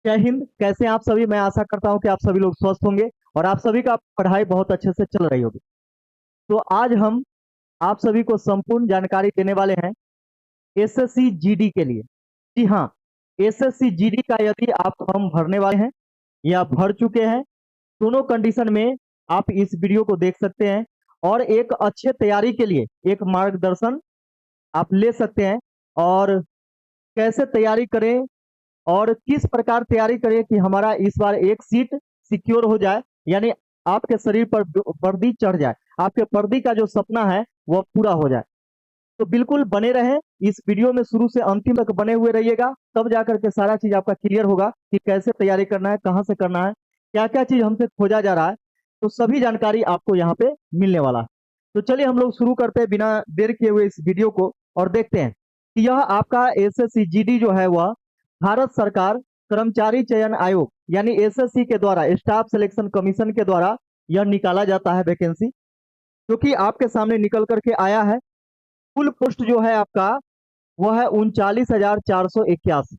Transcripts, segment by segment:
जय हिंद। कैसे हैं आप सभी? मैं आशा करता हूं कि आप सभी लोग स्वस्थ होंगे और आप सभी का पढ़ाई बहुत अच्छे से चल रही होगी। तो आज हम आप सभी को संपूर्ण जानकारी देने वाले हैं एसएससी जीडी के लिए। जी हाँ, एसएससी जीडी का यदि आप फॉर्म भरने वाले हैं या भर चुके हैं, दोनों कंडीशन में आप इस वीडियो को देख सकते हैं और एक अच्छे तैयारी के लिए एक मार्गदर्शन आप ले सकते हैं। और कैसे तैयारी करें और किस प्रकार तैयारी करें कि हमारा इस बार एक सीट सिक्योर हो जाए, यानी आपके शरीर पर वर्दी चढ़ जाए, आपके वर्दी का जो सपना है वह पूरा हो जाए। तो बिल्कुल बने रहें इस वीडियो में, शुरू से अंतिम तक बने हुए रहिएगा, तब जाकर के सारा चीज आपका क्लियर होगा कि कैसे तैयारी करना है, कहाँ से करना है, क्या क्या चीज हमसे खोजा जा रहा है। तो सभी जानकारी आपको यहाँ पे मिलने वाला है। तो चलिए हम लोग शुरू करते हैं बिना देर किए हुए इस वीडियो को और देखते हैं कि यह आपका एसएससी जीडी जो है वह भारत सरकार कर्मचारी चयन आयोग यानी एसएससी के द्वारा, स्टाफ सिलेक्शन कमीशन के द्वारा यह निकाला जाता है वैकेंसी, जो कि आपके सामने निकल करके आया है। कुल पोस्ट जो है आपका वह है 39,481।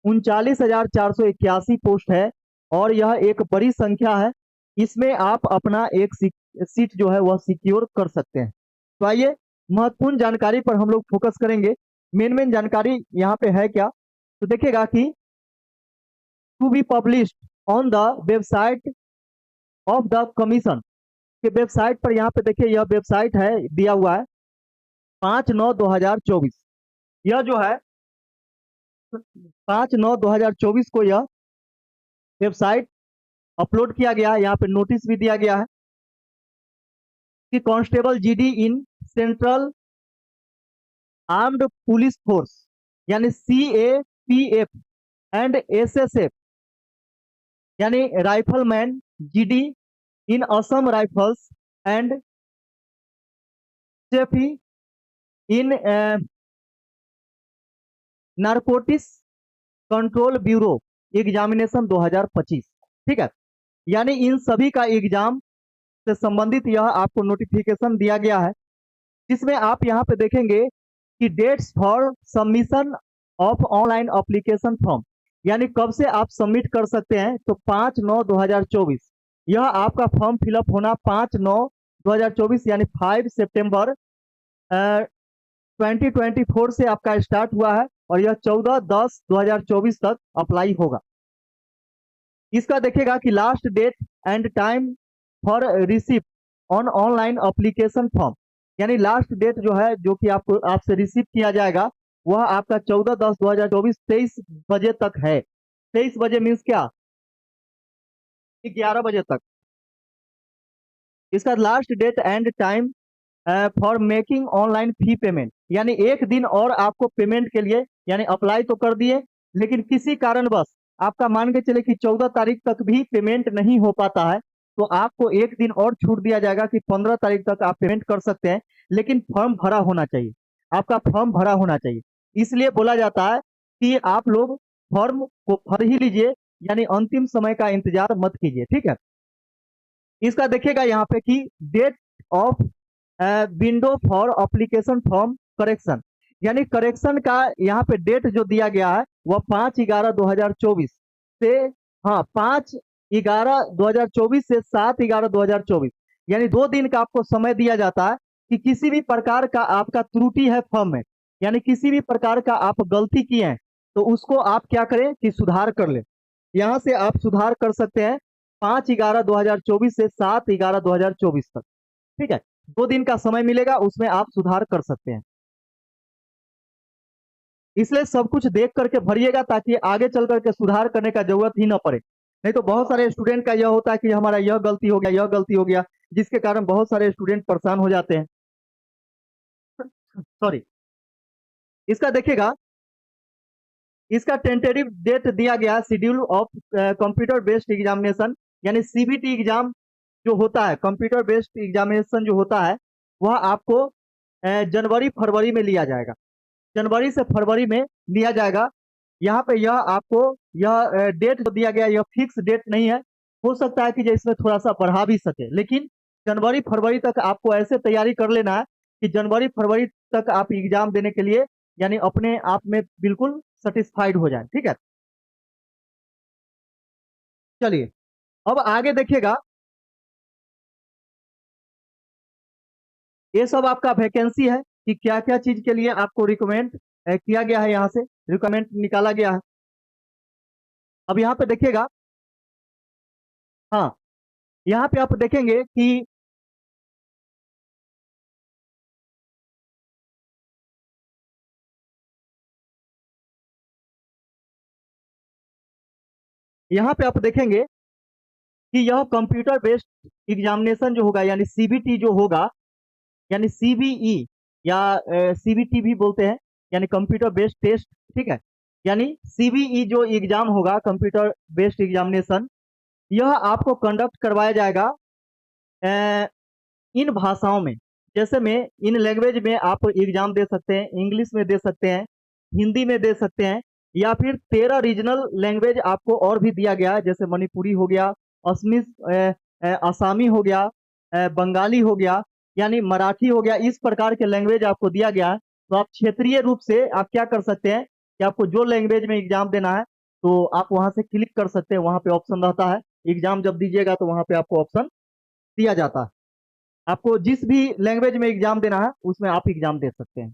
39,481 पोस्ट है और यह एक बड़ी संख्या है। इसमें आप अपना एक सीट जो है वह सिक्योर कर सकते हैं। तो आइए महत्वपूर्ण जानकारी पर हम लोग फोकस करेंगे। मेन मेन जानकारी यहाँ पे है क्या, तो देखिएगा कि to be published on the website of the commission के वेबसाइट पर, यहाँ पे देखिए यह वेबसाइट है, दिया हुआ है 5/9/2024। यह जो है 5/9/2024 को यह वेबसाइट अपलोड किया गया है। यहाँ पे नोटिस भी दिया गया है कि constable GD in central armed police force यानी CAPF एंड SSF यानी rifleman GD in Assam rifles and Saifee in narcotics control bureau examination 2025। ठीक है, यानी इन सभी का एग्जाम से संबंधित यह आपको नोटिफिकेशन दिया गया है, जिसमें आप यहाँ पे देखेंगे कि dates for submission of online application form, यानी कब से आप सबमिट कर सकते हैं। तो 5/9/2024 यह आपका फॉर्म फिलअप होना 5/9/2024 यानी 5 सितंबर 2024 से आपका स्टार्ट हुआ है और यह 14/10/2024 तक अप्लाई होगा। इसका देखिएगा कि last date and time for receipt on online application form, यानी लास्ट डेट जो है जो कि आपको आपसे रिसीव किया जाएगा वह आपका 14/10/2024 23 बजे तक है। 23 बजे मीन्स क्या, 11 बजे तक। इसका last date and time for making online fee payment, यानी एक दिन और आपको पेमेंट के लिए, यानी अप्लाई तो कर दिए लेकिन किसी कारणवश आपका मान के चले कि 14 तारीख तक भी पेमेंट नहीं हो पाता है, तो आपको एक दिन और छूट दिया जाएगा कि 15 तारीख तक आप पेमेंट कर सकते हैं, लेकिन फॉर्म भरा होना चाहिए, आपका फॉर्म भरा होना चाहिए। इसलिए बोला जाता है कि आप लोग फॉर्म को भर ही लीजिए, यानी अंतिम समय का इंतजार मत कीजिए। ठीक है, इसका देखिएगा यहाँ पे कि date of window for application form correction, यानी करेक्शन का यहाँ पे डेट जो दिया गया है वह 5/11/2024 से, हाँ 5/11/2024 से 7/11/2024, यानी 2 दिन का आपको समय दिया जाता है कि किसी भी प्रकार का आपका त्रुटि है फॉर्म में, यानी किसी भी प्रकार का आप गलती किए हैं तो उसको आप क्या करें कि सुधार कर ले। यहाँ से आप सुधार कर सकते हैं 5/11/2024 से 7/11/2024 तक। ठीक है, 2 दिन का समय मिलेगा, उसमें आप सुधार कर सकते हैं। इसलिए सब कुछ देख करके भरिएगा ताकि आगे चल करके सुधार करने का जरूरत ही ना पड़े। नहीं तो बहुत सारे स्टूडेंट का यह होता है कि हमारा यह गलती हो गया, यह गलती हो गया, जिसके कारण बहुत सारे स्टूडेंट परेशान हो जाते हैं। सॉरी। इसका देखिएगा, इसका टेंटेटिव डेट दिया गया schedule of computer based examination, यानी CBT एग्जाम जो होता है, कंप्यूटर बेस्ड एग्जामिनेशन जो होता है वह आपको जनवरी फरवरी में लिया जाएगा, जनवरी से फरवरी में लिया जाएगा। यहाँ पे यह आपको यह डेट जो दिया गया यह फिक्स डेट नहीं है, हो सकता है कि जो इसमें थोड़ा सा बढ़ा भी सके, लेकिन जनवरी फरवरी तक आपको ऐसे तैयारी कर लेना है कि जनवरी फरवरी तक आप एग्जाम देने के लिए यानी अपने आप में बिल्कुल सेटिस्फाइड हो जाए। ठीक है, चलिए अब आगे देखिएगा, ये सब आपका वैकेंसी है कि क्या क्या चीज के लिए आपको रिकमेंड किया गया है, यहाँ से रिकमेंड निकाला गया है। अब यहाँ पे देखिएगा, हाँ यहाँ पे आप देखेंगे कि यहाँ पे आप देखेंगे कि यह कंप्यूटर बेस्ड एग्जामिनेशन जो होगा, यानी सीबीटी जो होगा, यानी सीबीई या सीबीटी भी बोलते हैं, यानी कंप्यूटर बेस्ड टेस्ट, ठीक है। यानी सीबीई जो एग्जाम होगा, कंप्यूटर बेस्ड एग्जामिनेशन, यह आपको कंडक्ट करवाया जाएगा अ, इन भाषाओं में। जैसे में इन लैंग्वेज में आप एग्जाम दे सकते हैं, इंग्लिश में दे सकते हैं, हिंदी में दे सकते हैं, या फिर 13 रीजनल लैंग्वेज आपको और भी दिया गया है, जैसे मणिपुरी हो गया, असमी आसामी हो गया, बंगाली हो गया, यानी मराठी हो गया। इस प्रकार के लैंग्वेज आपको दिया गया है। तो आप क्षेत्रीय रूप से आप क्या कर सकते हैं कि आपको जो लैंग्वेज में एग्जाम देना है, तो आप वहां से क्लिक कर सकते हैं, वहां पे ऑप्शन रहता है। एग्जाम जब दीजिएगा तो वहां पे आपको ऑप्शन दिया जाता है, आपको जिस भी लैंग्वेज में एग्जाम देना है उसमें आप एग्जाम दे सकते हैं।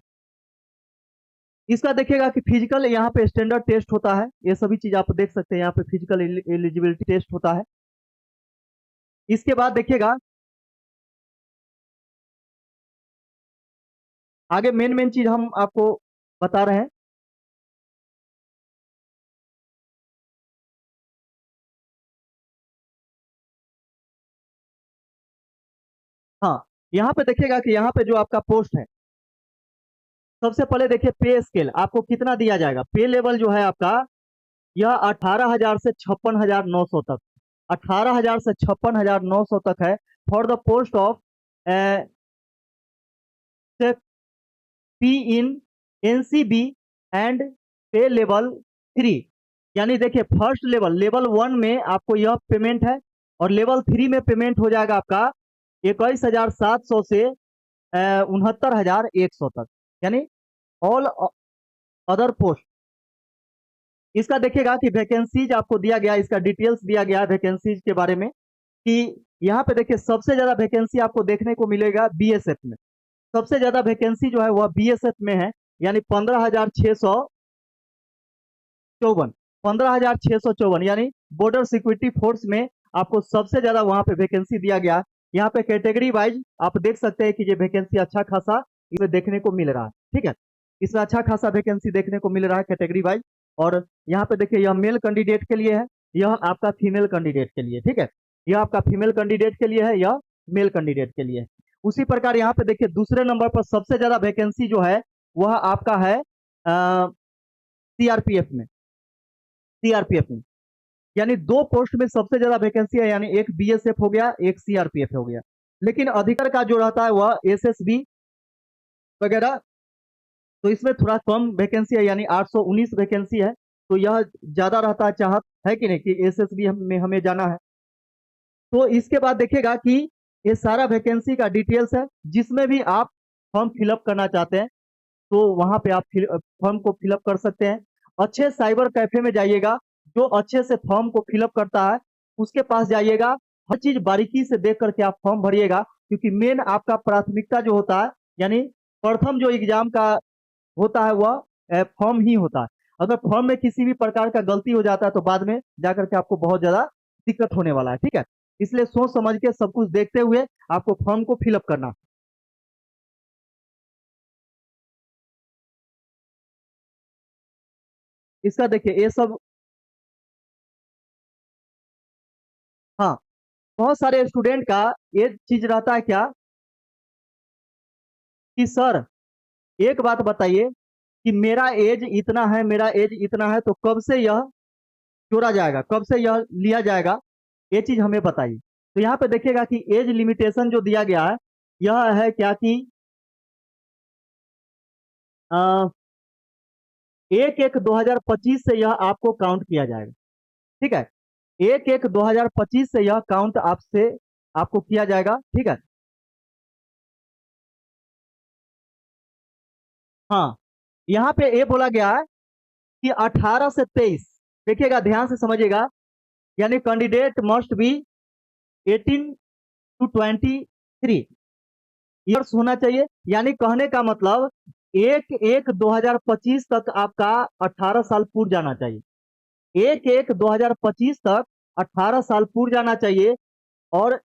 इसका देखिएगा कि फिजिकल यहाँ पे स्टैंडर्ड टेस्ट होता है, ये सभी चीज आप देख सकते हैं, यहाँ पे फिजिकल एलिजिबिलिटी टेस्ट होता है। इसके बाद देखिएगा आगे मेन मेन चीज हम आपको बता रहे हैं। हाँ यहाँ पे देखिएगा कि यहाँ पे जो आपका पोस्ट है, सबसे पहले देखिए पे स्केल आपको कितना दिया जाएगा। पे लेवल जो है आपका, यह 18,000 से 56,900 तक, 18,000 से 56,900 तक है, for the post of P in NCB and पे लेवल 3। यानी देखिए फर्स्ट लेवल, लेवल 1 में आपको यह पेमेंट है, और लेवल 3 में पेमेंट हो जाएगा आपका 21,700 से 69,100 तक, यानी ऑल अदर पोस्ट। इसका देखिएगा कि वैकेंसीज आपको दिया गया, इसका डिटेल्स दिया गया है वैकेंसीज के बारे में, कि यहाँ पे देखिए सबसे ज्यादा वैकेंसी आपको देखने को मिलेगा बीएसएफ में। सबसे ज्यादा वैकेंसी जो है वह बीएसएफ में है, यानी 15,654, 15,654, यानी बॉर्डर सिक्योरिटी फोर्स में आपको सबसे ज्यादा वहां पे वैकेंसी दिया गया। यहाँ पे कैटेगरी वाइज आप देख सकते हैं कि ये वैकेंसी अच्छा खासा इसमें देखने को मिल रहा है, ठीक है। इसमें अच्छा खासा वैकेंसी देखने को मिल रहा है कैटेगरी वाइज। और यहाँ पे देखिए यह मेल कैंडिडेट के लिए है, यह आपका फीमेल कैंडिडेट के लिए, ठीक है। यह आपका फीमेल कैंडिडेट के लिए है, यह मेल कैंडिडेट के लिए। उसी प्रकार यहाँ पे देखिए दूसरे नंबर पर सबसे ज्यादा वैकेंसी जो है वह आपका है सीआरपीएफ में, सीआरपीएफ में, यानी दो पोस्ट में सबसे ज्यादा वैकेंसी है, यानी एक बीएसएफ हो गया, एक सीआरपीएफ हो गया। लेकिन अधिकतर का जो रहता है वह एसएसबी वगैरह, तो इसमें थोड़ा कम वैकेंसी है, यानी 819 वैकेंसी है। तो यह ज्यादा रहता है, चाहत है कि नहीं कि एसएसबी में हमें जाना है। तो इसके बाद देखिएगा कि ये सारा वैकेंसी का डिटेल्स है, जिसमें भी आप फॉर्म फिलअप करना चाहते हैं तो वहां पे आप फॉर्म को फिलअप कर सकते हैं। अच्छे साइबर कैफे में जाइएगा, जो अच्छे से फॉर्म को फिलअप करता है उसके पास जाइएगा, हर चीज बारीकी से देख करके आप फॉर्म भरिएगा, क्योंकि मेन आपका प्राथमिकता जो होता है, यानी प्रथम जो एग्जाम का होता है वह फॉर्म ही होता है। अगर फॉर्म में किसी भी प्रकार का गलती हो जाता है तो बाद में जाकर के आपको बहुत ज्यादा दिक्कत होने वाला है, ठीक है। इसलिए सोच समझ के सब कुछ देखते हुए आपको फॉर्म को फिलअप करना। इसका देखिए ये सब, हाँ बहुत सारे स्टूडेंट का ये चीज रहता है क्या कि सर एक बात बताइए कि मेरा एज इतना है, मेरा एज इतना है, तो कब से यह जोड़ा जाएगा, कब से यह लिया जाएगा, ये चीज हमें बताइए। तो यहाँ पे देखिएगा कि एज लिमिटेशन जो दिया गया है यह है क्या कि 1/1/2025 से यह आपको काउंट किया जाएगा, ठीक है। 1/1/2025 से यह काउंट आपसे आपको किया जाएगा, ठीक है। हाँ यहाँ पे ये बोला गया है कि 18 से 23, देखिएगा ध्यान से समझिएगा, यानी candidate must be 18 to 23 years होना चाहिए। यानी कहने का मतलब 1/1/2025 तक आपका 18 साल पूर जाना चाहिए। 1/1/2025 तक 18 साल पूर जाना चाहिए। और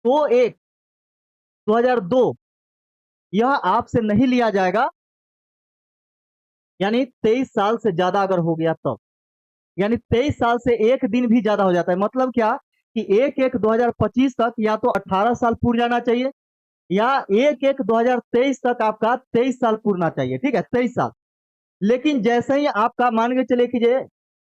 2/1/2002 यह आपसे नहीं लिया जाएगा, यानी 23 साल से ज्यादा अगर हो गया तब, यानी 23 साल से एक दिन भी ज्यादा हो जाता है। मतलब क्या कि 1/1/2025 तक या तो 18 साल पूर जाना चाहिए, या 1/1/2023 तक आपका 23 साल पूरना चाहिए। ठीक है, 23 साल। लेकिन जैसे ही आपका मान के चले कि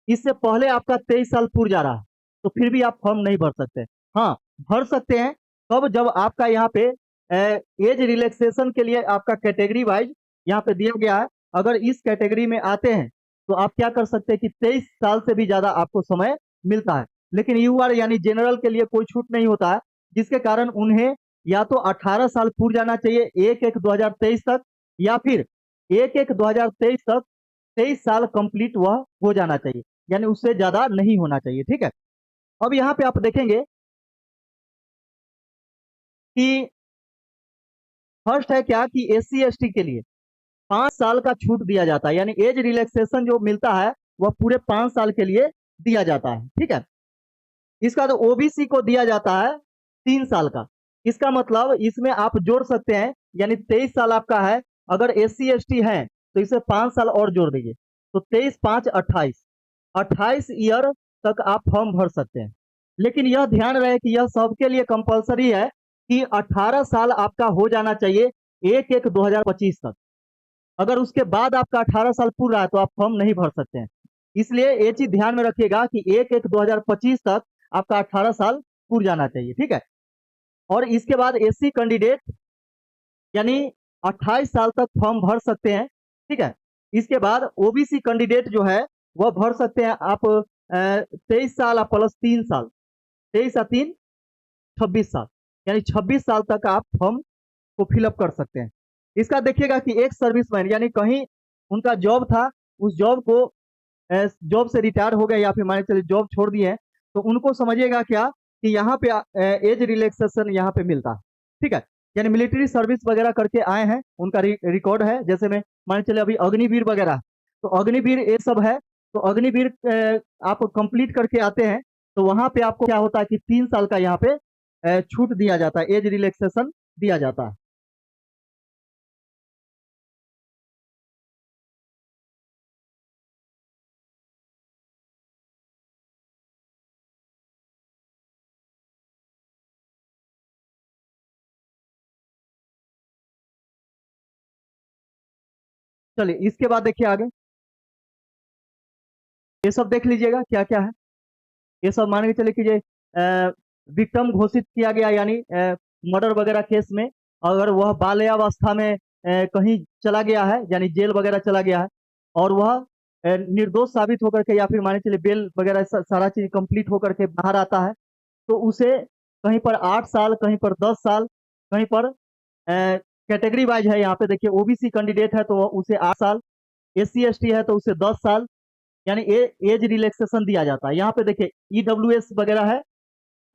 इससे पहले आपका 23 साल पूर जा रहा है, तो फिर भी आप फॉर्म नहीं भर सकते। हाँ, भर सकते हैं कब, जब आपका यहाँ पे एज रिलैक्सेशन के लिए आपका कैटेगरी वाइज यहाँ पे दिया गया है। अगर इस कैटेगरी में आते हैं तो आप क्या कर सकते हैं कि 23 साल से भी ज्यादा आपको समय मिलता है। लेकिन यूआर यानी जनरल के लिए कोई छूट नहीं होता है, जिसके कारण उन्हें या तो 18 साल पूर जाना चाहिए 1/1/2023 तक, या फिर 1/1/2023 तक 23 साल कंप्लीट वह हो जाना चाहिए, यानी उससे ज्यादा नहीं होना चाहिए। ठीक है, अब यहाँ पे आप देखेंगे कि फर्स्ट है क्या कि एससी एसटी के लिए 5 साल का छूट दिया जाता है, यानी एज रिलैक्सेशन जो मिलता है वह पूरे 5 साल के लिए दिया जाता है। ठीक है, इसका तो ओबीसी को दिया जाता है 3 साल का। इसका मतलब इसमें आप जोड़ सकते हैं, यानी 23 साल आपका है, अगर एससी एसटी है तो इसे 5 साल और जोड़ दीजिए, तो 23 5 28, 28 ईयर तक आप फॉर्म भर सकते हैं। लेकिन यह ध्यान रहे कि यह सबके लिए कंपलसरी है कि 18 साल आपका हो जाना चाहिए 1/1/2025 तक। अगर उसके बाद आपका 18 साल पूरा रहा है तो आप फॉर्म नहीं भर सकते हैं। इसलिए ये चीज ध्यान में रखिएगा कि 1/1/2025 तक आपका 18 साल पूर जाना चाहिए। ठीक है, और इसके बाद एससी कैंडिडेट यानी 28 साल तक फॉर्म भर सकते हैं। ठीक है, इसके बाद ओबीसी कैंडिडेट जो है वह भर सकते हैं आप 23 साल प्लस 3 साल, 23 या 3 26 साल, यानी 26 साल तक आप फॉर्म को फिलअप कर सकते हैं। इसका देखिएगा कि एक सर्विसमैन यानी कहीं उनका जॉब था, उस जॉब को जॉब से रिटायर हो गए या फिर मान चलिए जॉब छोड़ दिए हैं, तो उनको समझिएगा क्या कि यहाँ पे एज रिलैक्सेशन यहाँ पे मिलता है। ठीक है, यानी मिलिट्री सर्विस वगैरह करके आए हैं, उनका रिकॉर्ड है। जैसे में मान चले अभी अग्निवीर वगैरह, तो अग्निवीर ये सब है, तो अग्निवीर आप कंप्लीट करके आते हैं, तो वहां पे आपको क्या होता है कि 3 साल का यहाँ पे छूट दिया जाता है, एज रिलैक्सेशन दिया जाता है। चलिए इसके बाद देखिए आगे, ये सब देख लीजिएगा क्या क्या है। ये सब मान के चले कि विक्टिम घोषित किया गया, यानी मर्डर वगैरह केस में अगर वह बाल्यावस्था में कहीं चला गया है, यानी जेल वगैरह चला गया है, और वह निर्दोष साबित होकर के या फिर मान के चलिए बेल वगैरह सारा चीज कंप्लीट होकर के बाहर आता है, तो उसे कहीं पर 8 साल, कहीं पर 10 साल, कहीं पर कैटेगरी वाइज है। यहाँ पे देखिए ओबीसी कैंडिडेट है तो उसे 8 साल, एससी एसटी है तो उसे 10 साल, यानी एज रिलैक्सेशन दिया जाता है। यहाँ पे देखिए ईडब्ल्यूएस वगैरह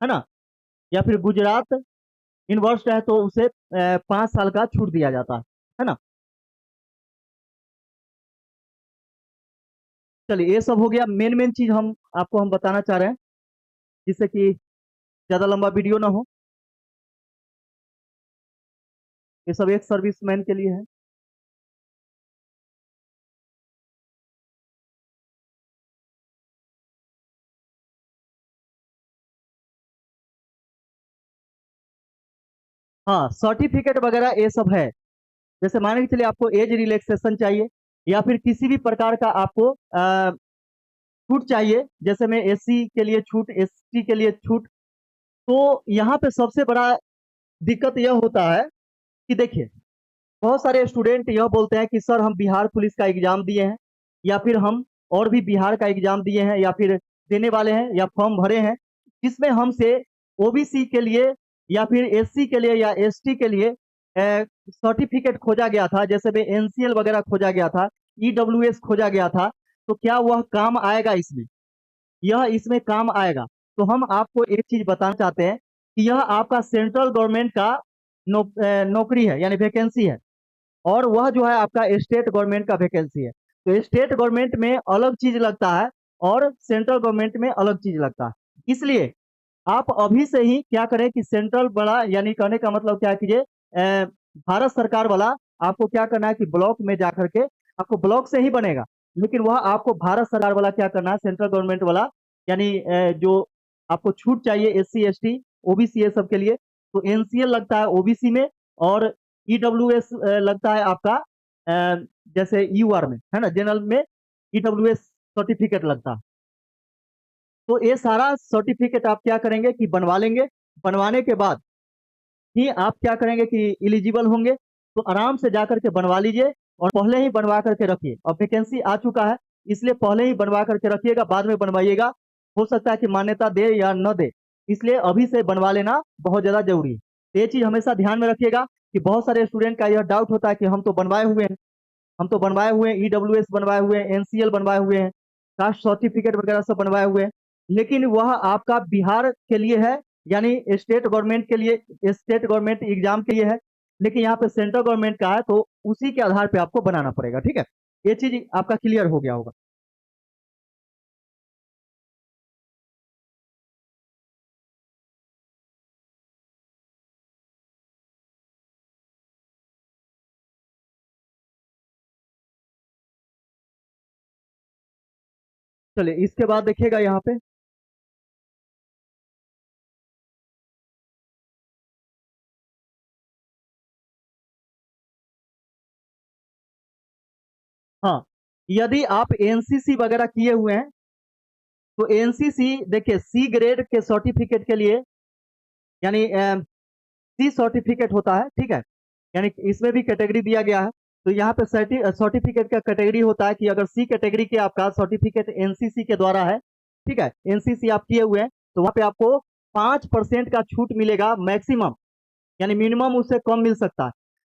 है ना, या फिर गुजरात यूनिवर्सिटी है तो उसे 5 साल का छूट दिया जाता है ना। चलिए ये सब हो गया, मेन मेन चीज हम आपको हम बताना चाह रहे हैं, जिससे कि ज्यादा लंबा वीडियो ना हो। ये सब एक सर्विसमैन के लिए है। हाँ, सर्टिफिकेट वगैरह ये सब है। जैसे मान के चलिए आपको एज रिलैक्सेशन चाहिए, या फिर किसी भी प्रकार का आपको छूट चाहिए, जैसे में एससी के लिए छूट, एसटी के लिए छूट, तो यहाँ पे सबसे बड़ा दिक्कत यह होता है कि देखिए बहुत सारे स्टूडेंट यह बोलते हैं कि सर हम बिहार पुलिस का एग्जाम दिए हैं, या फिर हम और भी बिहार का एग्जाम दिए हैं, या फिर देने वाले हैं, या फॉर्म भरे हैं, जिसमें हमसे ओबीसी के लिए या फिर एससी के लिए या एसटी के लिए सर्टिफिकेट खोजा गया था, जैसे में एनसीएल वगैरह खोजा गया था, ईडब्ल्यूएस खोजा गया था, तो क्या वह काम आएगा इसमें? यह इसमें काम आएगा। तो हम आपको एक चीज बताना चाहते हैं कि यह आपका सेंट्रल गवर्नमेंट का नौकरी है, यानी वैकेंसी है, और वह जो है आपका स्टेट गवर्नमेंट का वैकेंसी है। तो स्टेट गवर्नमेंट में अलग चीज लगता है और सेंट्रल गवर्नमेंट में अलग चीज लगता है। इसलिए आप अभी से ही क्या करें कि सेंट्रल वाला, यानी कहने का मतलब क्या कीजिए, भारत सरकार वाला आपको क्या करना है कि ब्लॉक में जाकर के आपको ब्लॉक से ही बनेगा, लेकिन वह आपको भारत सरकार वाला क्या करना है, सेंट्रल गवर्नमेंट वाला, यानी जो आपको छूट चाहिए एससी एसटी ओबीसी ये सब के लिए, तो एनसीएल लगता है ओबीसी में, और ईडब्ल्यूएस लगता है आपका जैसे यूआर में है ना, जनरल में ईडब्ल्यूएस सर्टिफिकेट लगता है। तो ये सारा सर्टिफिकेट आप क्या करेंगे कि बनवा लेंगे। बनवाने के बाद ही आप क्या करेंगे कि एलिजिबल होंगे, तो आराम से जाकर के बनवा लीजिए, और पहले ही बनवा करके रखिए। अब वैकेंसी आ चुका है, इसलिए पहले ही बनवा करके रखिएगा, बाद में बनवाइएगा, हो सकता है कि मान्यता दे या न दे, इसलिए अभी से बनवा लेना बहुत ज्यादा जरूरी है। तो ये चीज हमेशा ध्यान में रखिएगा कि बहुत सारे स्टूडेंट का यह डाउट होता है कि हम तो बनवाए हुए हैं, ईडब्ल्यूएस बनवाए हुए हैं, एनसीएल बनवाए हुए हैं, कास्ट सर्टिफिकेट वगैरह सब बनवाए हुए हैं, लेकिन वह आपका बिहार के लिए है, यानी स्टेट गवर्नमेंट के लिए, स्टेट गवर्नमेंट एग्जाम के लिए है, लेकिन यहाँ पे सेंट्रल गवर्नमेंट का है, तो उसी के आधार पे आपको बनाना पड़ेगा। ठीक है, ये चीज आपका क्लियर हो गया होगा। चलिए इसके बाद देखिएगा यहाँ पे, हाँ, यदि आप एनसीसी वगैरह किए हुए हैं, तो एनसीसी देखिए सी ग्रेड के सर्टिफिकेट के लिए, यानी सी सर्टिफिकेट होता है, ठीक है, यानी इसमें भी कैटेगरी दिया गया है। तो यहाँ पे सर्टिफिकेट का कैटेगरी होता है कि अगर सी कैटेगरी के आपका सर्टिफिकेट एनसीसी के द्वारा है, ठीक है, एनसीसी आप किए हुए हैं, तो वहाँ पे आपको 5% का छूट मिलेगा मैक्सिमम, यानी मिनिमम उससे कम मिल सकता है।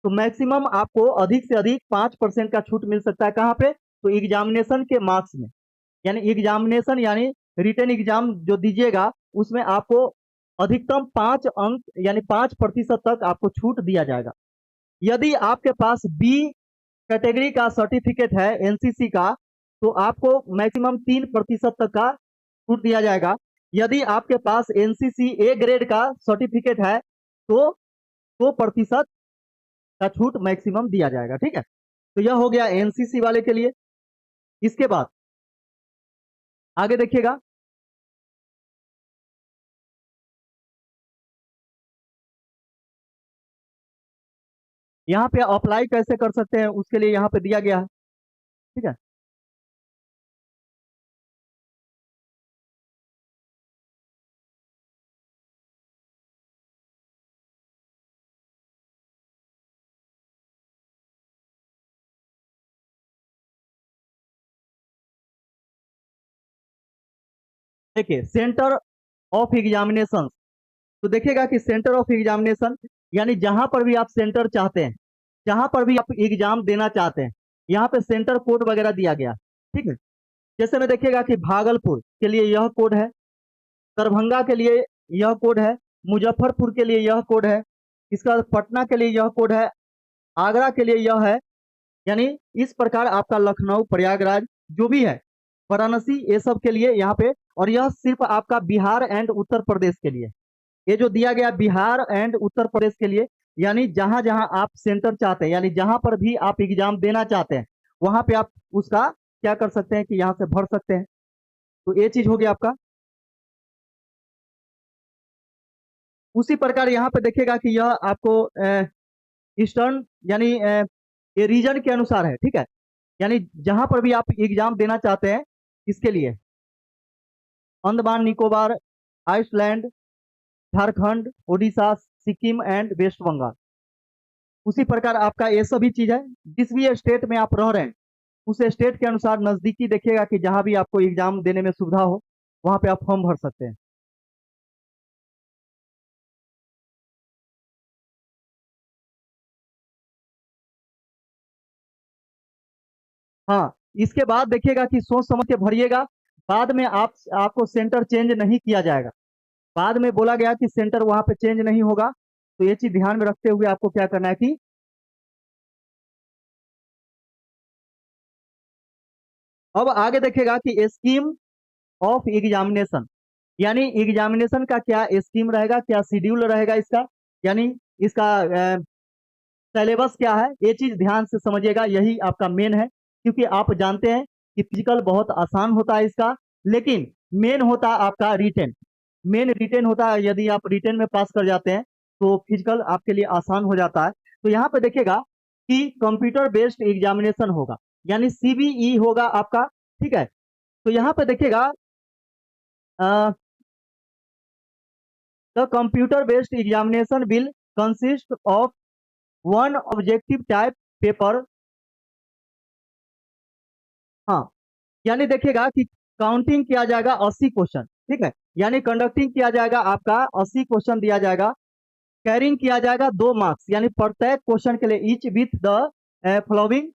तो मैक्सिमम आपको अधिक से अधिक 5% का छूट मिल सकता है। कहाँ पे? तो एग्जामिनेशन के मार्क्स में, यानी एग्जामिनेशन यानी रिटन एग्जाम जो दीजिएगा, उसमें आपको अधिकतम 5 अंक यानी 5% तक आपको छूट दिया जाएगा। यदि आपके पास बी कैटेगरी का सर्टिफिकेट है एनसीसी का, तो आपको मैक्सिमम 3% तक का छूट दिया जाएगा। यदि आपके पास एनसीसी ए ग्रेड का सर्टिफिकेट है, तो 2% का छूट मैक्सिमम दिया जाएगा। ठीक है, तो यह हो गया एनसीसी वाले के लिए। इसके बाद आगे देखिएगा, यहाँ पे अप्लाई कैसे कर सकते हैं उसके लिए यहाँ पे दिया गया है। ठीक है, देखिए सेंटर ऑफ एग्जामिनेशन, तो देखिएगा कि सेंटर ऑफ एग्जामिनेशन यानी जहां पर भी आप सेंटर चाहते हैं, जहां पर भी आप एग्जाम देना चाहते हैं, यहाँ पे सेंटर कोड वगैरह दिया गया। ठीक है, जैसे में देखिएगा कि भागलपुर के लिए यह कोड है, दरभंगा के लिए यह कोड है, मुजफ्फरपुर के लिए यह कोड है, इसका बाद पटना के लिए यह कोड है, आगरा के लिए यह है, यानी इस प्रकार आपका लखनऊ, प्रयागराज जो भी है, वाराणसी, ये सब के लिए यहाँ पे, और यह सिर्फ आपका बिहार एंड उत्तर प्रदेश के लिए, ये जो दिया गया बिहार एंड उत्तर प्रदेश के लिए, यानी जहां जहां आप सेंटर चाहते हैं, यानी जहां पर भी आप एग्जाम देना चाहते हैं, वहां पे आप उसका क्या कर सकते हैं कि यहाँ से भर सकते हैं। तो ये चीज हो गया आपका। उसी प्रकार यहाँ पे देखिएगा कि यह आपको ईस्टर्न, यानी ये रीजन के अनुसार है। ठीक है, यानी जहां पर भी आप एग्जाम देना चाहते हैं, इसके लिए Andaman Nicobar, island, Jharkhand, Orissa, Sikkim and West Bengal, उसी प्रकार आपका ये सभी चीज है। जिस भी स्टेट में आप रह रहे हैं, उस स्टेट के अनुसार नजदीकी देखिएगा कि जहां भी आपको एग्जाम देने में सुविधा हो, वहां पे आप फॉर्म भर सकते हैं। हाँ, इसके बाद देखिएगा कि सोच समझ के भरिएगा, बाद में आपको सेंटर चेंज नहीं किया जाएगा। बाद में बोला गया कि सेंटर वहां पे चेंज नहीं होगा। तो ये चीज ध्यान में रखते हुए आपको क्या करना है कि अब आगे देखेगा कि स्कीम ऑफ एग्जामिनेशन, यानी एग्जामिनेशन का क्या स्कीम रहेगा, क्या शेड्यूल रहेगा इसका, यानी इसका सिलेबस क्या है, ये चीज ध्यान से समझिएगा। यही आपका मेन है, क्योंकि आप जानते हैं कि फिजिकल बहुत आसान होता है इसका, लेकिन मेन होता है आपका रिटेन। मेन रिटेन होता है, यदि आप रिटेन में पास कर जाते हैं तो फिजिकल आपके लिए आसान हो जाता है। तो यहाँ पे देखिएगा कि कंप्यूटर बेस्ड एग्जामिनेशन होगा, यानी सीबीई होगा आपका। ठीक है, तो यहाँ पे देखिएगा the computer based examination will consist of one objective type paper. हाँ, यानी देखिएगा कि काउंटिंग किया जाएगा 80 क्वेश्चन। ठीक है, यानी कंडक्टिंग किया जाएगा आपका 80 क्वेश्चन दिया जाएगा। कैरिंग किया जाएगा 2 मार्क्स, यानी प्रत्येक क्वेश्चन के लिए each with the following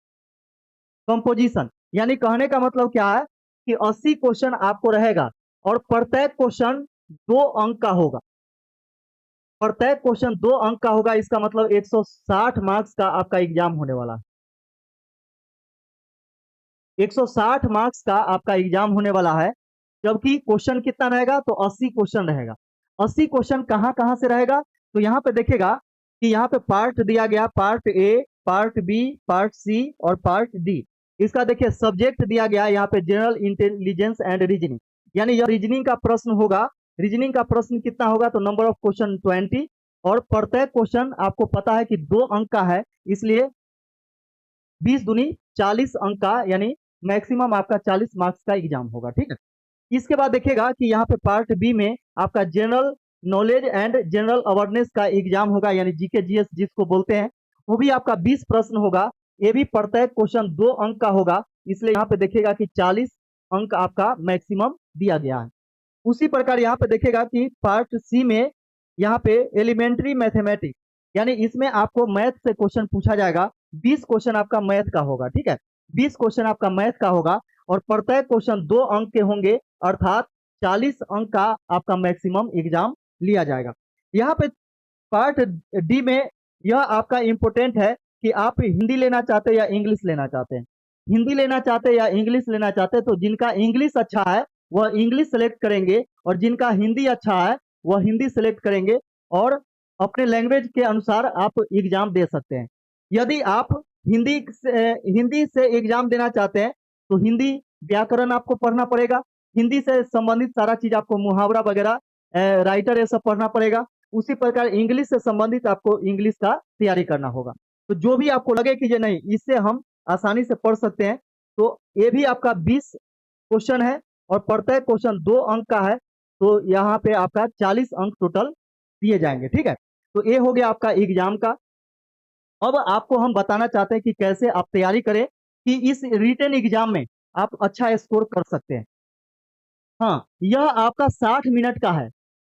composition. यानी कहने का मतलब क्या है कि 80 क्वेश्चन आपको रहेगा और प्रत्येक क्वेश्चन 2 अंक का होगा। प्रत्येक क्वेश्चन 2 अंक का होगा, इसका मतलब 160 मार्क्स का आपका एग्जाम होने वाला है। 160 मार्क्स का आपका एग्जाम होने वाला है, जबकि क्वेश्चन कितना रहेगा तो 80 क्वेश्चन रहेगा। 80 क्वेश्चन कहाँ कहाँ से रहेगा, तो यहाँ पे देखेगा कि यहाँ पे पार्ट दिया गया, part A, part B, part C और पार्ट डी। इसका देखिए सब्जेक्ट दिया गया यहाँ पे जनरल इंटेलिजेंस एंड रीजनिंग, यानी यह रीजनिंग का प्रश्न होगा। रीजनिंग का प्रश्न कितना होगा तो नंबर ऑफ क्वेश्चन 20, और प्रत्येक क्वेश्चन आपको पता है कि 2 अंक का है, इसलिए 20 दूनी 40 अंक का, यानी मैक्सिमम आपका 40 मार्क्स का एग्जाम होगा। ठीक है, इसके बाद देखिएगा कि यहाँ पे पार्ट बी में आपका general knowledge and general awareness का एग्जाम होगा, यानी जीके जीएस जिसको बोलते हैं। वो भी आपका 20 प्रश्न होगा, ये भी प्रत्येक क्वेश्चन 2 अंक का होगा, इसलिए यहाँ पे देखिएगा कि 40 अंक आपका मैक्सिमम दिया गया है। उसी प्रकार यहाँ पे देखेगा कि पार्ट सी में यहाँ पे एलिमेंट्री मैथमेटिक्स, यानी इसमें आपको मैथ से क्वेश्चन पूछा जाएगा। 20 क्वेश्चन आपका मैथ का होगा। ठीक है, 20 क्वेश्चन आपका मैथ का होगा और प्रत्येक क्वेश्चन 2 अंक के होंगे, अर्थात 40 अंक का आपका मैक्सिमम एग्जाम लिया जाएगा। यहाँ पे पार्ट डी में यह आपका इंपोर्टेंट है कि आप हिंदी लेना चाहते हैं या इंग्लिश लेना चाहते हैं। हिंदी लेना चाहते हैं या इंग्लिश लेना चाहते हैं, तो जिनका इंग्लिश अच्छा है वह इंग्लिश सेलेक्ट करेंगे, और जिनका हिंदी अच्छा है वह हिंदी सेलेक्ट करेंगे, और अपने लैंग्वेज के अनुसार आप एग्जाम दे सकते हैं। यदि आप हिंदी से एग्जाम देना चाहते हैं तो हिंदी व्याकरण आपको पढ़ना पड़ेगा, हिंदी से संबंधित सारा चीज आपको मुहावरा वगैरह, राइटर, ये सब पढ़ना पड़ेगा। उसी प्रकार इंग्लिश से संबंधित आपको इंग्लिश का तैयारी करना होगा। तो जो भी आपको लगे कि ये नहीं, इससे हम आसानी से पढ़ सकते हैं, तो ये भी आपका 20 क्वेश्चन है और प्रत्येक क्वेश्चन 2 अंक का है, तो यहाँ पे आपका 40 अंक टोटल दिए जाएंगे। ठीक है, तो ये हो गया आपका एग्जाम का। अब आपको हम बताना चाहते हैं कि कैसे आप तैयारी करें कि इस रिटन एग्जाम में आप अच्छा स्कोर कर सकते हैं। हाँ, यह आपका 60 मिनट का है,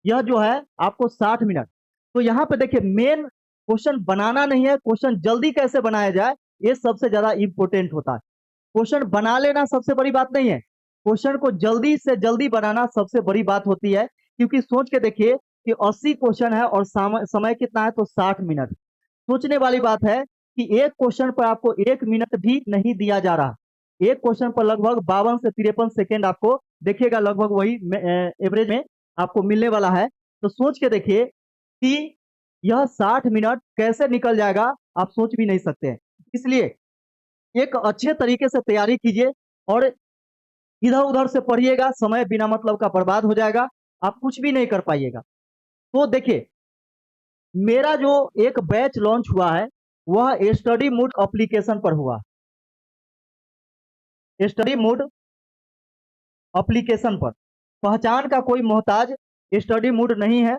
यह जो है आपको 60 मिनट। तो यहाँ पे देखिए मेन क्वेश्चन बनाना नहीं है, क्वेश्चन जल्दी कैसे बनाया जाए ये सबसे ज्यादा इंपॉर्टेंट होता है। क्वेश्चन बना लेना सबसे बड़ी बात नहीं है, क्वेश्चन को जल्दी से जल्दी बनाना सबसे बड़ी बात होती है। क्योंकि सोच के देखिए कि 80 क्वेश्चन है और समय कितना है तो 60 मिनट। सोचने वाली बात है कि एक क्वेश्चन पर आपको 1 मिनट भी नहीं दिया जा रहा। एक क्वेश्चन पर लगभग 52 से 53 सेकेंड आपको देखिएगा, लगभग वही एवरेज में आपको मिलने वाला है। तो सोच के देखिए कि यह 60 मिनट कैसे निकल जाएगा, आप सोच भी नहीं सकते हैं। इसलिए एक अच्छे तरीके से तैयारी कीजिए और इधर उधर से पढ़िएगा, समय बिना मतलब का बर्बाद हो जाएगा, आप कुछ भी नहीं कर पाइएगा। तो देखिए मेरा जो एक बैच लॉन्च हुआ है वह स्टडी मूड एप्लीकेशन पर हुआ। स्टडी मूड एप्लीकेशन पर पहचान का कोई मोहताज स्टडी मूड नहीं है,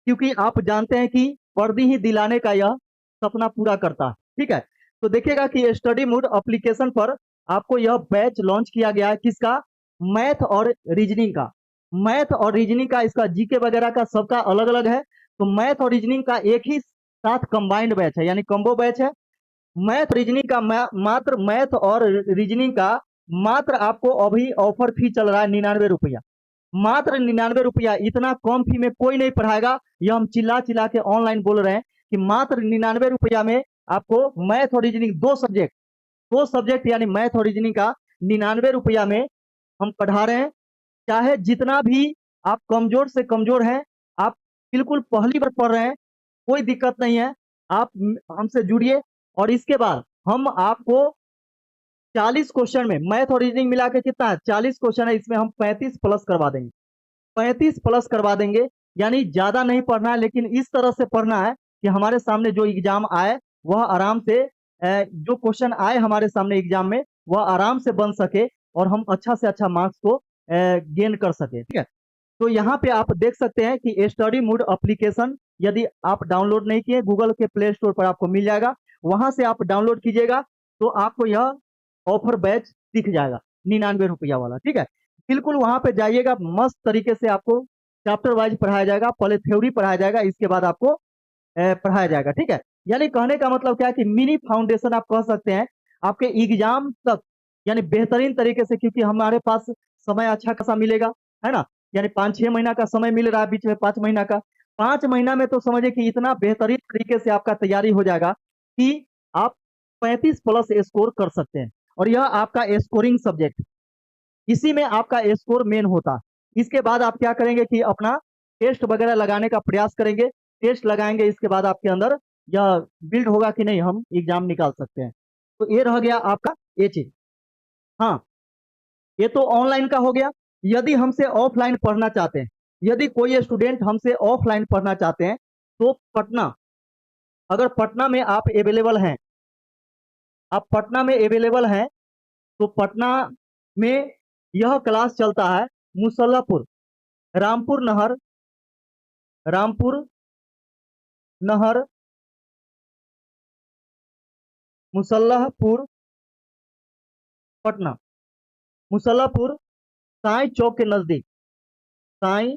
क्योंकि आप जानते हैं कि वर्दी ही दिलाने का यह सपना पूरा करता है। ठीक है, तो देखिएगा कि स्टडी मूड एप्लीकेशन पर आपको यह बैच लॉन्च किया गया है, किसका, मैथ और रीजनिंग का। मैथ और रीजनिंग का, इसका जीके वगैरह का सबका अलग अलग है, तो मैथ और रीजनिंग का एक ही साथ कंबाइंड बैच है, यानी कॉम्बो बैच है। मैथ रीजनिंग का मात्र मैथ और रीजनिंग का मात्र आपको अभी ऑफर फी चल रहा है 99 रुपया, मात्र 99 रुपया। इतना कम फी में कोई नहीं पढ़ाएगा, यह हम चिल्ला चिल्ला के ऑनलाइन बोल रहे हैं कि मात्र 99 रुपया में आपको मैथ और रीजनिंग दो सब्जेक्ट यानी मैथ और रीजनिंग का 99 रुपया में हम पढ़ा रहे हैं। चाहे जितना भी आप कमजोर से कमजोर हैं, आप बिल्कुल पहली बार पढ़ रहे हैं, कोई दिक्कत नहीं है, आप हमसे जुड़िए। और इसके बाद हम आपको 40 क्वेश्चन में मैथ और रीजनिंग मिला के कितना है, 40 क्वेश्चन है, इसमें हम 35 प्लस करवा देंगे, 35 प्लस करवा देंगे। यानी ज्यादा नहीं पढ़ना है, लेकिन इस तरह से पढ़ना है कि हमारे सामने जो एग्जाम आए वह आराम से जो क्वेश्चन आए हमारे सामने एग्जाम में वह आराम से बन सके और हम अच्छा से अच्छा मार्क्स को गेन कर सके। ठीक है, तो यहाँ पे आप देख सकते हैं कि स्टडी मूड एप्लीकेशन यदि आप डाउनलोड नहीं किए, गूगल के प्ले स्टोर पर आपको मिल जाएगा, वहां से आप डाउनलोड कीजिएगा तो आपको यह ऑफर बैच दिख जाएगा 99 रुपया वाला। ठीक है, बिल्कुल वहां पे जाइएगा, मस्त तरीके से आपको चैप्टर वाइज पढ़ाया जाएगा, पहले थ्योरी पढ़ाया जाएगा, इसके बाद आपको पढ़ाया जाएगा। ठीक है, यानी कहने का मतलब क्या है कि मिनी फाउंडेशन आप कह सकते हैं आपके एग्जाम तक, यानी बेहतरीन तरीके से, क्योंकि हमारे पास समय अच्छा खासा मिलेगा, है ना। यानी 5-6 महीना का समय मिल रहा है, बीच में 5 महीना का, 5 महीना में तो समझिए कि इतना बेहतरीन तरीके से आपका तैयारी हो जाएगा कि आप 35 प्लस स्कोर कर सकते हैं। और यह आपका स्कोरिंग सब्जेक्ट, इसी में आपका स्कोर मेन होता है। इसके बाद आप क्या करेंगे कि अपना टेस्ट वगैरह लगाने का प्रयास करेंगे, टेस्ट लगाएंगे, इसके बाद आपके अंदर यह बिल्ड होगा कि नहीं हम एग्जाम निकाल सकते हैं। तो ये रह गया आपका ये चीज। हाँ, ये तो ऑनलाइन का हो गया। यदि हमसे ऑफलाइन पढ़ना चाहते हैं, यदि कोई स्टूडेंट हमसे ऑफलाइन पढ़ना चाहते हैं, तो पटना, अगर पटना में आप अवेलेबल हैं, आप पटना में अवेलेबल हैं, तो पटना में यह क्लास चलता है मुसल्लापुर, रामपुर नहर, रामपुर नहर, मुसल्लापुर, पटना, मुसल्लापुर साई चौक के नजदीक, साई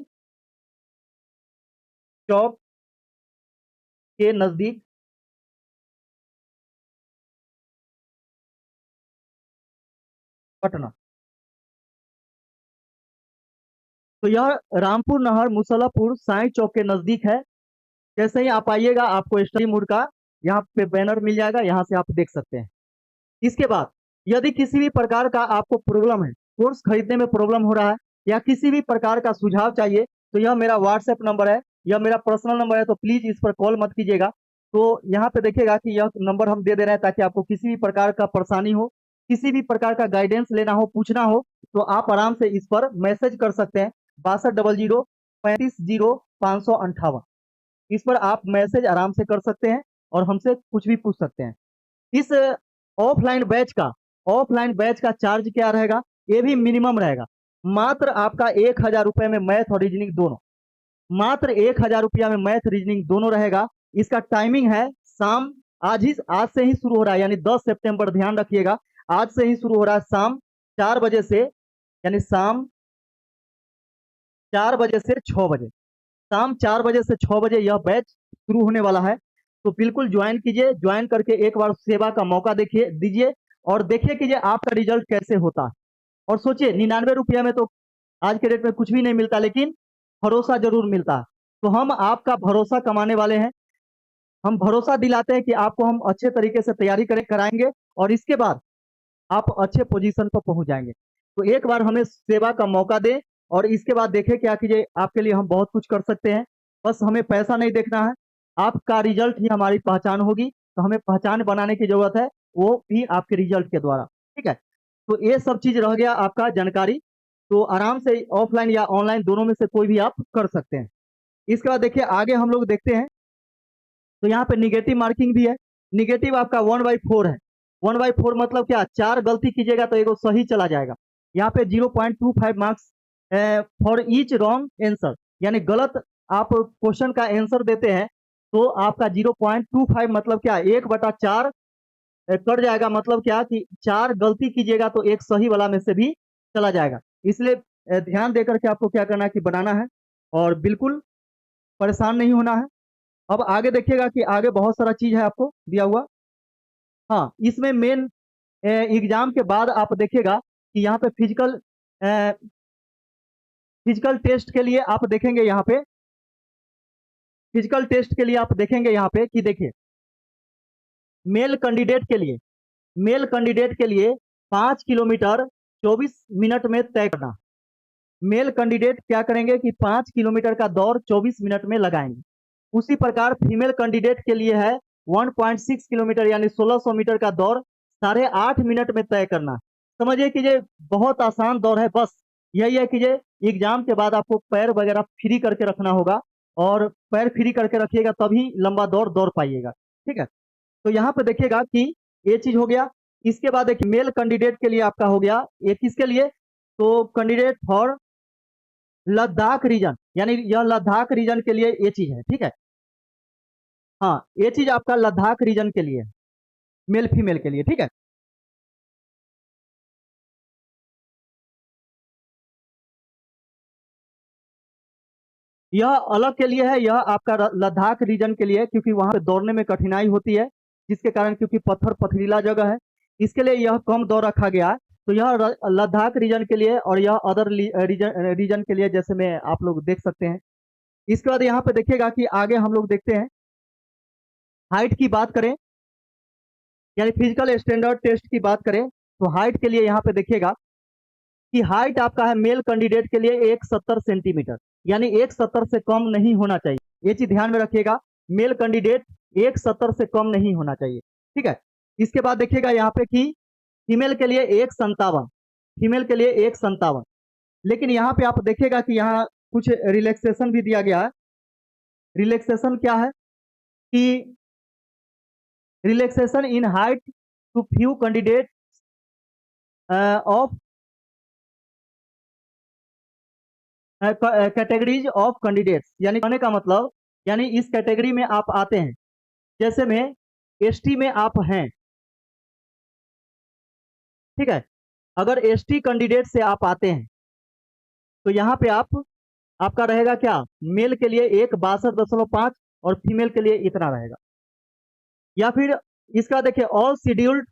चौक के नजदीक पटना। तो यह रामपुर नहर मुसल्लापुर साई चौक के नजदीक है। जैसे ही आप आइएगा आपको स्टडी मूड का यहाँ पे बैनर मिल जाएगा, यहाँ से आप देख सकते हैं। इसके बाद यदि किसी भी प्रकार का आपको प्रॉब्लम है, कोर्स खरीदने में प्रॉब्लम हो रहा है, या किसी भी प्रकार का सुझाव चाहिए, तो यह मेरा व्हाट्सएप नंबर है, यह मेरा पर्सनल नंबर है, तो प्लीज इस पर कॉल मत कीजिएगा। तो यहाँ पे देखिएगा कि यह नंबर हम दे दे रहे हैं ताकि आपको किसी भी प्रकार का परेशानी हो, किसी भी प्रकार का गाइडेंस लेना हो, पूछना हो, तो आप आराम से इस पर मैसेज कर सकते हैं, 6200 35 0 558। इस पर आप मैसेज आराम से कर सकते हैं और हमसे कुछ भी पूछ सकते हैं। इस ऑफलाइन बैच का चार्ज क्या रहेगा, ये भी मिनिमम रहेगा। मात्र आपका 1000 रुपए में मैथ और रीजनिंग दोनों, मात्र 1000 रुपया में मैथ रीजनिंग दोनों रहेगा। इसका टाइमिंग है शाम, आज से ही शुरू हो रहा है, यानी 10 सितंबर, ध्यान रखिएगा, आज से ही शुरू हो रहा है शाम 4 बजे से, यानी शाम 4 बजे से 6 बजे, शाम 4 बजे से 6 बजे यह बैच शुरू होने वाला है। तो बिल्कुल ज्वाइन कीजिए, ज्वाइन करके एक बार सेवा का मौका देखिए दीजिए और देखिए कि आपका रिजल्ट कैसे होता है। और सोचिए 99 रुपया में तो आज के डेट में कुछ भी नहीं मिलता, लेकिन भरोसा जरूर मिलता है। तो हम आपका भरोसा कमाने वाले हैं, हम भरोसा दिलाते हैं कि आपको हम अच्छे तरीके से तैयारी कराएंगे और इसके बाद आप अच्छे पोजीशन पर पहुंच जाएंगे। तो एक बार हमें सेवा का मौका दें और इसके बाद देखें क्या कीजिए, आपके लिए हम बहुत कुछ कर सकते हैं। बस हमें पैसा नहीं देखना है, आपका रिजल्ट ही हमारी पहचान होगी, तो हमें पहचान बनाने की जरूरत है, वो भी आपके रिजल्ट के द्वारा। ठीक है, तो ये सब चीज रह गया आपका जानकारी। तो आराम से ऑफलाइन या ऑनलाइन दोनों में से कोई भी आप कर सकते हैं। इसके बाद देखिए आगे हम लोग देखते हैं, तो यहाँ पे निगेटिव मार्किंग भी है। निगेटिव आपका 1/4 है। 1/4 मतलब क्या, 4 गलती कीजिएगा तो एगो सही चला जाएगा। यहाँ पे 0.25 marks for each wrong answer, यानी गलत आप क्वेश्चन का आंसर देते हैं तो आपका 0.25 मतलब क्या, 1/4 कट जाएगा। मतलब क्या कि 4 गलती कीजिएगा तो एक सही वाला में से भी चला जाएगा। इसलिए ध्यान देकर के आपको क्या करना है कि बनाना है और बिल्कुल परेशान नहीं होना है। अब आगे देखिएगा कि आगे बहुत सारा चीज है आपको दिया हुआ। हाँ, इसमें मेन एग्जाम के बाद आप देखिएगा कि यहाँ पे फिजिकल टेस्ट के लिए आप देखेंगे यहाँ पे, फिजिकल टेस्ट के लिए आप देखेंगे यहाँ पे कि देखिए मेल कैंडिडेट के लिए, मेल कैंडिडेट के लिए 5 किलोमीटर 24 मिनट में तय करना। मेल कैंडिडेट क्या करेंगे कि 5 किलोमीटर का दौड़ 24 मिनट में लगाएंगे। उसी प्रकार फीमेल कैंडिडेट के लिए है 1.6 किलोमीटर यानी 1600 मीटर का दौड़ 8.5 मिनट में तय करना। समझिए कि ये बहुत आसान दौड़ है, बस यही है कि ये एग्जाम के बाद आपको पैर वगैरह फ्री करके रखना होगा और पैर फ्री करके रखिएगा तभी लंबा दौड़ दौड़ पाइएगा। ठीक है, तो यहाँ पे देखिएगा कि ये चीज हो गया। इसके बाद एक मेल कैंडिडेट के लिए आपका हो गया, ये किसके लिए, तो कैंडिडेट फॉर लद्दाख रीजन, यानी यह लद्दाख रीजन के लिए ये चीज है। ठीक है, हाँ ये चीज आपका लद्दाख रीजन के लिए, मेल फीमेल के लिए। ठीक है, यह अलग के लिए है, यह आपका लद्दाख रीजन के लिए, क्योंकि वहां पे दौड़ने में कठिनाई होती है जिसके कारण, क्योंकि पत्थर पथरीला जगह है, इसके लिए यह कम दौड़ रखा गया है। तो यह लद्दाख रीजन के लिए और यह अदर रीजन के लिए, जैसे में आप लोग देख सकते हैं। इसके बाद यहाँ पे देखिएगा कि आगे हम लोग देखते हैं हाइट की बात करें, यानी फिजिकल स्टैंडर्ड टेस्ट की बात करें तो हाइट के लिए यहाँ पे देखिएगा कि हाइट आपका है मेल कैंडिडेट के लिए 170 सेंटीमीटर, यानी 170 से कम नहीं होना चाहिए। ये चीज ध्यान में रखिएगा, मेल कैंडिडेट 170 से कम नहीं होना चाहिए। ठीक है, इसके बाद देखिएगा यहाँ पे कि फीमेल के लिए 157, फीमेल के लिए 157। लेकिन यहाँ पे आप देखिएगा कि यहाँ कुछ रिलैक्सेशन भी दिया गया है। रिलैक्सेशन क्या है कि relaxation in height to few candidate of categories of candidates, यानी कहने का मतलब, यानी इस कैटेगरी में आप आते हैं, जैसे में एसटी में आप हैं। ठीक है, अगर एसटी कैंडिडेट से आप आते हैं तो यहाँ पे आपका रहेगा क्या, मेल के लिए 162.5 और फीमेल के लिए इतना रहेगा। या फिर इसका देखिए ऑल शेड्यूल्ड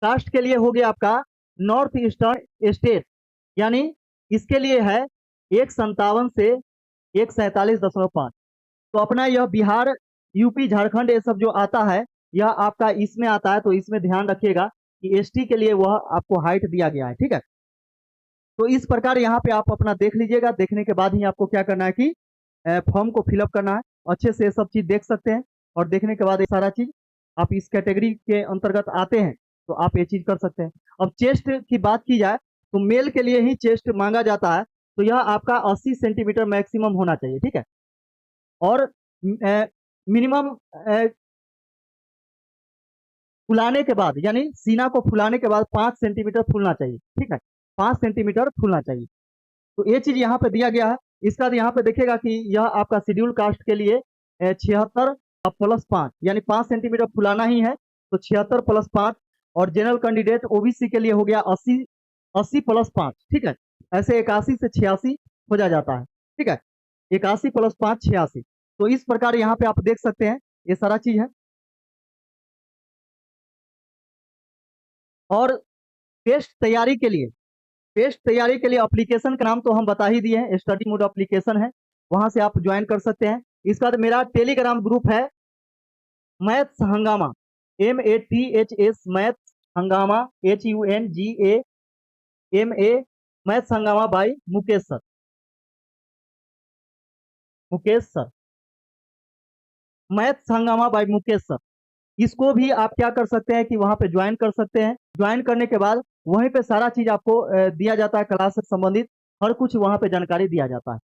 कास्ट के लिए हो गया आपका नॉर्थ ईस्टर्न स्टेट, यानी इसके लिए है 157 से 147.5। तो अपना यह बिहार यूपी झारखंड ये सब जो आता है यह आपका इसमें आता है, तो इसमें ध्यान रखिएगा कि एसटी के लिए वह आपको हाइट दिया गया है। ठीक है, तो इस प्रकार यहाँ पे आप अपना देख लीजिएगा, देखने के बाद ही आपको क्या करना है कि फॉर्म को फिलअप करना है। अच्छे से सब चीज देख सकते हैं और देखने के बाद ये सारा चीज आप इस कैटेगरी के अंतर्गत आते हैं तो आप ये चीज कर सकते हैं। अब चेस्ट की बात की जाए तो मेल के लिए ही चेस्ट मांगा जाता है, तो यह आपका 80 सेंटीमीटर मैक्सिमम होना चाहिए। ठीक है, और मिनिमम फुलाने के बाद, यानी सीना को फुलाने के बाद 5 सेंटीमीटर फूलना चाहिए। ठीक है, 5 सेंटीमीटर फूलना चाहिए। तो ये चीज यहाँ पे दिया गया है। इसका यहाँ पे देखिएगा कि यह आपका शेड्यूल कास्ट के लिए 76+5, यानी 5 सेंटीमीटर फुलाना ही है, तो 76+5। और जनरल कैंडिडेट ओबीसी के लिए हो गया 80+5। ठीक है, ऐसे 81 से 86 हो जाता है। ठीक है, 81+5 86। तो इस प्रकार यहाँ पे आप देख सकते हैं ये सारा चीज है। और टेस्ट तैयारी के लिए, टेस्ट तैयारी के लिए एप्लीकेशन का नाम तो हम बता ही दिए हैं, स्टडी मोड एप्लीकेशन है, वहां से आप ज्वाइन कर सकते हैं। इसका तो मेरा टेलीग्राम ग्रुप है maths Hungama, MATHS maths Hungama, HUNGAMA maths Hungama by Mukesh sir, Mukesh sir, maths Hungama by Mukesh sir. इसको भी आप क्या कर सकते हैं कि वहां पे ज्वाइन कर सकते हैं। ज्वाइन करने के बाद वहीं पे सारा चीज आपको दिया जाता है, क्लास से संबंधित हर कुछ वहां पे जानकारी दिया जाता है।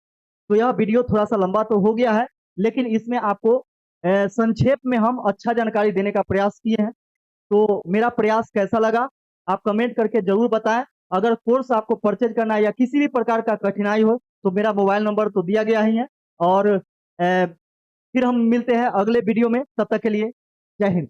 तो यह वीडियो थोड़ा सा लंबा तो हो गया है, लेकिन इसमें आपको संक्षेप में हम अच्छा जानकारी देने का प्रयास किए हैं। तो मेरा प्रयास कैसा लगा आप कमेंट करके जरूर बताएं। अगर कोर्स आपको परचेज करना है या किसी भी प्रकार का कठिनाई हो तो मेरा मोबाइल नंबर तो दिया गया ही है। और फिर हम मिलते हैं अगले वीडियो में, तब तक के लिए जय हिंद।